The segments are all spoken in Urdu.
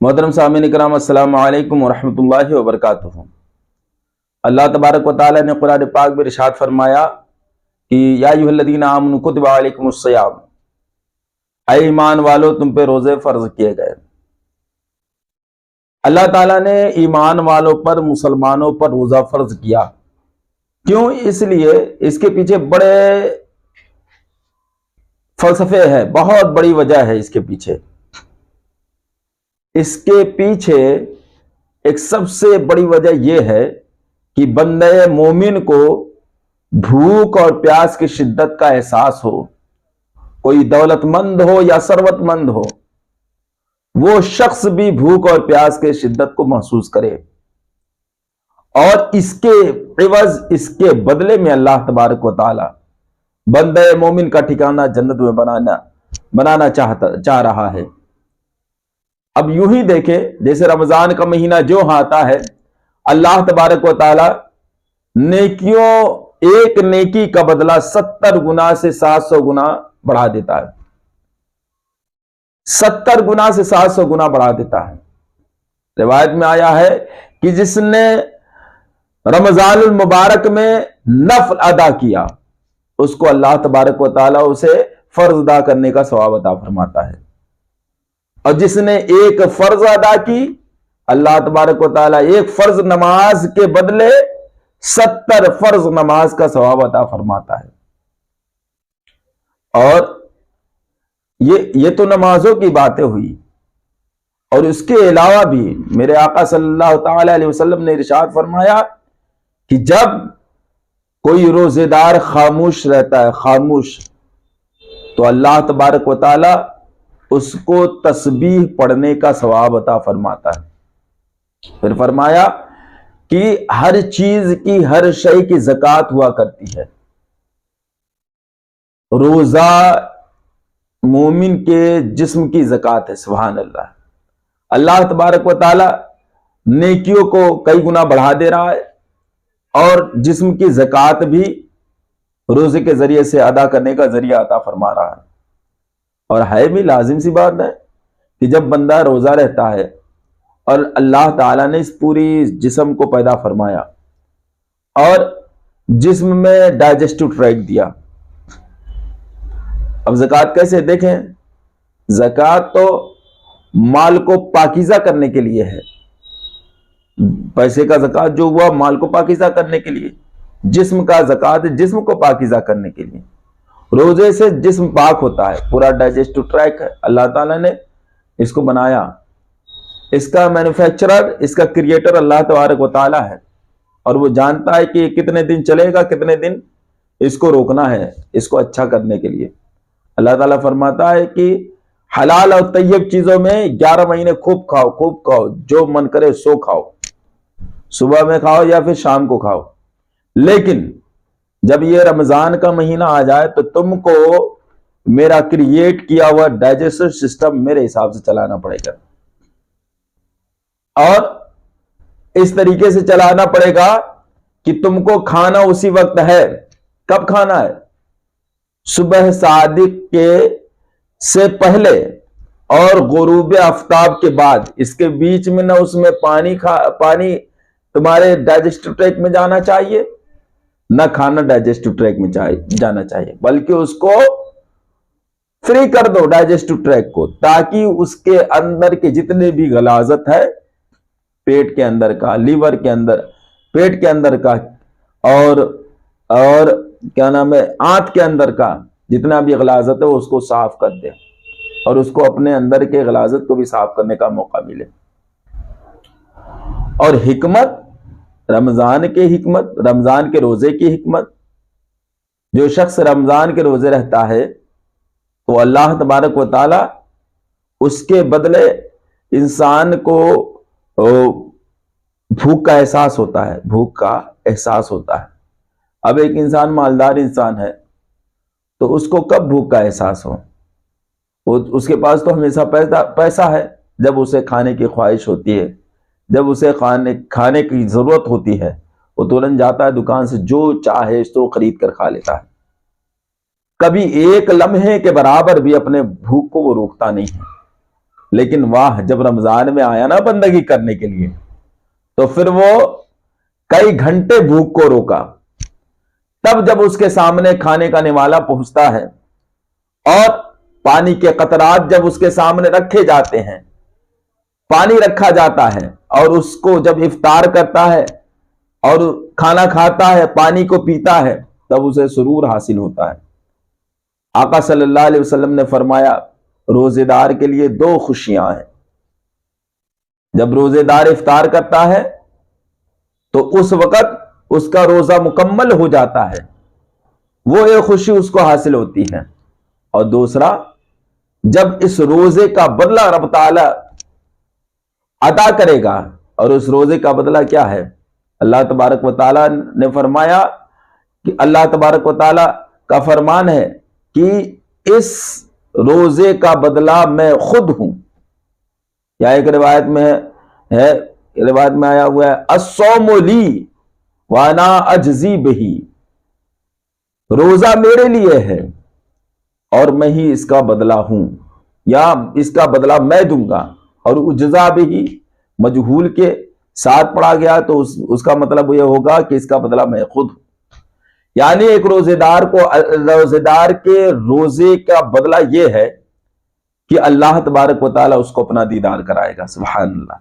محترم سامعین کرام، السلام علیکم ورحمۃ اللہ وبرکاتہ۔ اللہ تبارک و تعالیٰ نے قرآن پاک میں ارشاد فرمایا کہ یا ایھا الذین آمنوا کتب علیکم الصیام، اے ایمان والو تم پہ روزے فرض کیے گئے۔ اللہ تعالیٰ نے ایمان والوں پر، مسلمانوں پر روزہ فرض کیا۔ کیوں؟ اس لیے اس کے پیچھے بڑے فلسفے ہیں، بہت بڑی وجہ ہے اس کے پیچھے۔ اس کے پیچھے ایک سب سے بڑی وجہ یہ ہے کہ بندہ مومن کو بھوک اور پیاس کی شدت کا احساس ہو۔ کوئی دولت مند ہو یا ثروت مند ہو، وہ شخص بھی بھوک اور پیاس کی شدت کو محسوس کرے، اور اس کے عوض، اس کے بدلے میں اللہ تبارک و تعالی بندہ مومن کا ٹھکانہ جنت میں بنانا چاہ رہا ہے۔ اب یوں ہی دیکھیں، جیسے رمضان کا مہینہ جو آتا ہے، اللہ تبارک و تعالی نیکیوں، ایک نیکی کا بدلہ 70 گنا سے 700 گنا بڑھا دیتا ہے۔ 70 گنا سے 700 گنا بڑھا دیتا ہے۔ روایت میں آیا ہے کہ جس نے رمضان المبارک میں نفل ادا کیا، اس کو اللہ تبارک و تعالی اسے فرض ادا کرنے کا ثواب عطا فرماتا ہے، اور جس نے ایک فرض ادا کی، اللہ تبارک و تعالی ایک فرض نماز کے بدلے 70 فرض نماز کا ثواب عطا فرماتا ہے۔ اور یہ تو نمازوں کی باتیں ہوئی، اور اس کے علاوہ بھی میرے آقا صلی اللہ تعالی علیہ وسلم نے ارشاد فرمایا کہ جب کوئی روزے دار خاموش رہتا ہے، خاموش، تو اللہ تبارک و تعالی اس کو تسبیح پڑھنے کا ثواب عطا فرماتا ہے۔ پھر فرمایا کہ ہر چیز کی، ہر شے کی زکوٰۃ ہوا کرتی ہے۔ روزہ مومن کے جسم کی زکوٰۃ ہے۔ سبحان اللہ۔ اللہ تبارک و تعالی نیکیوں کو کئی گنا بڑھا دے رہا ہے، اور جسم کی زکوٰۃ بھی روزے کے ذریعے سے ادا کرنے کا ذریعہ عطا فرما رہا ہے۔ اور ہے بھی لازم سی بات ہے کہ جب بندہ روزہ رہتا ہے، اور اللہ تعالیٰ نے اس پوری جسم کو پیدا فرمایا، اور جسم میں ڈائجسٹو ٹریک دیا۔ اب زکوٰۃ کیسے؟ دیکھیں، زکوٰۃ تو مال کو پاکیزہ کرنے کے لیے ہے۔ پیسے کا زکوٰۃ جو ہوا مال کو پاکیزہ کرنے کے لیے، جسم کا زکوٰۃ جسم کو پاکیزہ کرنے کے لیے۔ روزے سے جسم پاک ہوتا ہے، پورا ڈائجسٹو ٹریک ہے، اللہ تعالیٰ نے اس کو بنایا۔ اس کا مینوفیکچرر، اس کا کریٹر اللہ تبارک و تعالیٰ ہے، اور وہ جانتا ہے کہ یہ کتنے دن چلے گا، کتنے دن اس کو روکنا ہے، اس کو اچھا کرنے کے لیے۔ اللہ تعالیٰ فرماتا ہے کہ حلال اور طیب چیزوں میں 11 مہینے خوب کھاؤ، خوب کھاؤ، جو من کرے سو کھاؤ، صبح میں کھاؤ یا پھر شام کو کھاؤ، لیکن جب یہ رمضان کا مہینہ آ جائے تو تم کو میرا کریٹ کیا ہوا ڈائجسٹو سسٹم میرے حساب سے چلانا پڑے گا، اور اس طریقے سے چلانا پڑے گا کہ تم کو کھانا اسی وقت ہے۔ کب کھانا ہے؟ صبح صادق کے سے پہلے اور غروب آفتاب کے بعد۔ اس کے بیچ میں نہ اس میں پانی تمہارے ڈائجسٹو ٹریک میں جانا چاہیے، نہ کھانا ڈائجسٹو ٹریک میں جانا چاہیے، بلکہ اس کو فری کر دو، ڈائجسٹو ٹریک کو، تاکہ اس کے اندر کے جتنے بھی غلاظت ہے، پیٹ کے اندر کا، لیور کے اندر، پیٹ کے اندر کا، اور کیا نام ہے، آنت کے اندر کا جتنا بھی غلاظت ہے، اس کو صاف کر دے، اور اس کو اپنے اندر کے غلاظت کو بھی صاف کرنے کا موقع ملے۔ اور حکمت، رمضان کے روزے کی حکمت، جو شخص رمضان کے روزے رہتا ہے تو اللہ تبارک و تعالی اس کے بدلے انسان کو بھوک کا احساس ہوتا ہے، بھوک کا احساس ہوتا ہے۔ اب ایک انسان مالدار انسان ہے تو اس کو کب بھوک کا احساس ہو؟ اس کے پاس تو ہمیشہ پیسہ ہے۔ جب اسے کھانے کی خواہش ہوتی ہے، جب اسے کھانے کی ضرورت ہوتی ہے، وہ ترنت جاتا ہے دکان سے، جو چاہے اس کو خرید کر کھا لیتا ہے۔ کبھی ایک لمحے کے برابر بھی اپنے بھوک کو وہ روکتا نہیں ہے۔ لیکن واہ جب رمضان میں آیا نا بندگی کرنے کے لیے تو پھر وہ کئی گھنٹے بھوک کو روکا. تب جب اس کے سامنے کھانے کا نوالا پہنچتا ہے اور پانی کے قطرات جب اس کے سامنے رکھے جاتے ہیں, پانی رکھا جاتا ہے, اور اس کو جب افطار کرتا ہے اور کھانا کھاتا ہے, پانی کو پیتا ہے, تب اسے سرور حاصل ہوتا ہے. آقا صلی اللہ علیہ وسلم نے فرمایا روزے دار کے لیے 2 خوشیاں ہیں. جب روزے دار افطار کرتا ہے تو اس وقت اس کا روزہ مکمل ہو جاتا ہے, وہ ایک خوشی اس کو حاصل ہوتی ہے. اور دوسرا, جب اس روزے کا بدلہ رب تعالی عطا کرے گا, اور اس روزے کا بدلہ کیا ہے؟ اللہ تبارک و تعالی نے فرمایا کہ اللہ تبارک و تعالی کا فرمان ہے کہ اس روزے کا بدلہ میں خود ہوں. یا ایک روایت میں ہے, روایت میں آیا ہوا ہے الصوم لی وانا اجزی بہی, روزہ میرے لیے ہے اور میں ہی اس کا بدلہ ہوں, یا اس کا بدلہ میں دوں گا. اور اجزا بہی مجہول کے ساتھ پڑھا گیا تو اس کا مطلب یہ ہوگا کہ اس کا بدلہ میں خود ہوں. یعنی ایک روزے دار کے روزے کا بدلہ یہ ہے کہ اللہ تبارک و تعالیٰ اس کو اپنا دیدار کرائے گا. سبحان اللہ.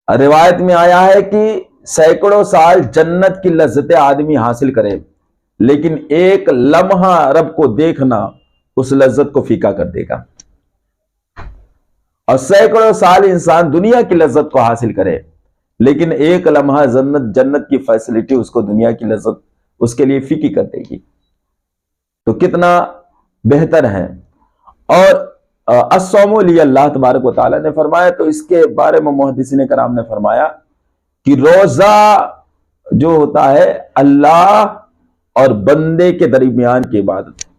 روایت میں آیا ہے کہ سینکڑوں سال جنت کی لذتیں آدمی حاصل کرے, لیکن ایک لمحہ رب کو دیکھنا اس لذت کو فیکا کر دے گا. اور سینکڑوں سال انسان دنیا کی لذت کو حاصل کرے, لیکن ایک لمحہ جنت کی فیسلٹی اس کو دنیا کی لذت اس کے لیے فیکی کر دے گی. تو کتنا بہتر ہے. اور الصوم لی اللہ تبارک و تعالیٰ نے فرمایا, تو اس کے بارے میں محدثین کرام نے فرمایا کہ روزہ جو ہوتا ہے اللہ اور بندے کے درمیان کی عبادت ہے.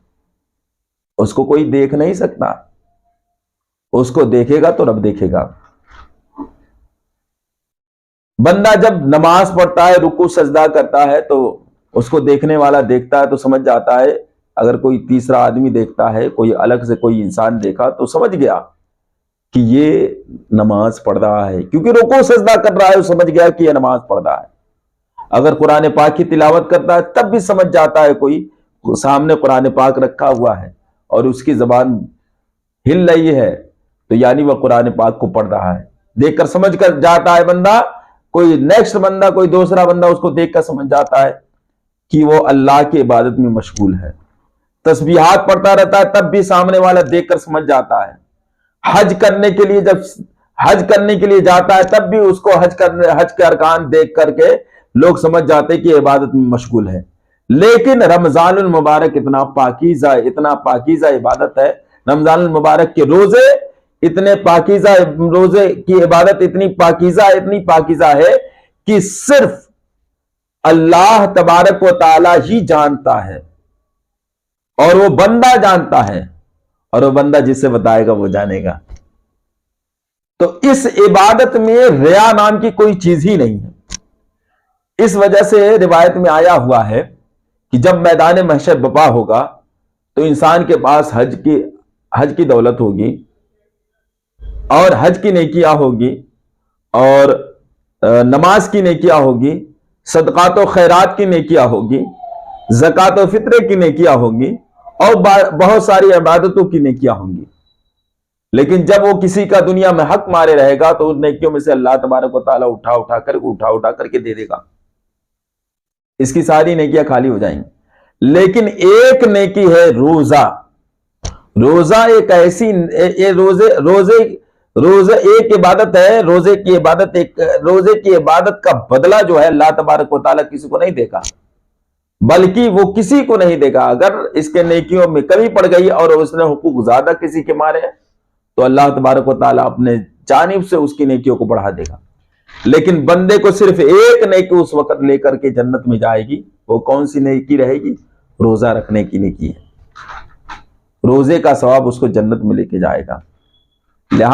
اس کو کوئی دیکھ نہیں سکتا, اس کو دیکھے گا تو رب دیکھے گا. بندہ جب نماز پڑھتا ہے, رکوع سجدہ کرتا ہے, تو اس کو دیکھنے والا دیکھتا ہے تو سمجھ جاتا ہے. اگر کوئی تیسرا آدمی دیکھتا ہے, کوئی الگ سے کوئی انسان دیکھا تو سمجھ گیا کہ یہ نماز پڑھ رہا ہے, کیونکہ رکوع سجدہ کر رہا ہے, سمجھ گیا کہ یہ نماز پڑھ رہا ہے. اگر قرآن پاک کی تلاوت کرتا ہے تب بھی سمجھ جاتا ہے کوئی سامنے قرآن پاک رکھا ہوا ہے اور اس کی زبان ہل رہی ہے, تو یعنی وہ قرآن پاک کو پڑھ رہا ہے. دیکھ کر سمجھ کر جاتا ہے بندہ, کوئی نیکسٹ بندہ, کوئی دوسرا بندہ اس کو دیکھ کر سمجھ جاتا ہے کہ وہ اللہ کی عبادت میں مشغول ہے. تسبیحات پڑھتا رہتا ہے تب بھی سامنے والا دیکھ کر سمجھ جاتا ہے. حج کرنے کے لیے جب حج کرنے کے لیے جاتا ہے تب بھی اس کو حج کے ارکان دیکھ کر کے لوگ سمجھ جاتے کہ عبادت میں مشغول ہے. لیکن رمضان المبارک اتنا پاکیزہ عبادت ہے. رمضان المبارک کے روزے اتنے پاکیزہ, روزے کی عبادت اتنی پاکیزہ ہے کہ صرف اللہ تبارک و تعالی ہی جانتا ہے, اور وہ بندہ جانتا ہے, اور وہ بندہ جسے بتائے گا وہ جانے گا. تو اس عبادت میں ریا نام کی کوئی چیز ہی نہیں ہے. اس وجہ سے روایت میں آیا ہوا ہے کہ جب میدان محشر بپا ہوگا تو انسان کے پاس حج کی دولت ہوگی, اور حج کی نیکیاں ہوگی, اور نماز کی نیکیاں ہوگی, صدقات و خیرات کی نیکیاں ہوگی, زکات و فطرے کی نیکیاں ہوگی, اور بہت ساری عبادتوں کی نیکیاں ہوں گی. لیکن جب وہ کسی کا دنیا میں حق مارے رہے گا تو ان نیکیوں میں سے اللہ تبارک و تعالیٰ اٹھا کر کے دے دے گا. اس کی ساری نیکیاں خالی ہو جائیں گی. لیکن ایک نیکی ہے روزہ. روزہ ایک ایسی روزہ ایک عبادت ہے. روزے کی عبادت کا بدلہ جو ہے اللہ تبارک و تعالیٰ کسی کو نہیں دے گا, بلکہ وہ کسی کو نہیں دے گا. اگر اس کے نیکیوں میں کمی پڑ گئی اور اس نے حقوق زیادہ کسی کے مارے تو اللہ تبارک و تعالیٰ اپنے جانب سے اس کی نیکیوں کو بڑھا دے گا. لیکن بندے کو صرف ایک نیکی اس وقت لے کر کے جنت میں جائے گی. وہ کون سی نیکی رہے گی؟ روزہ رکھنے کی نیکی ہے. روزے کا ثواب اس کو جنت میں لے کے جائے گا. لہٰذا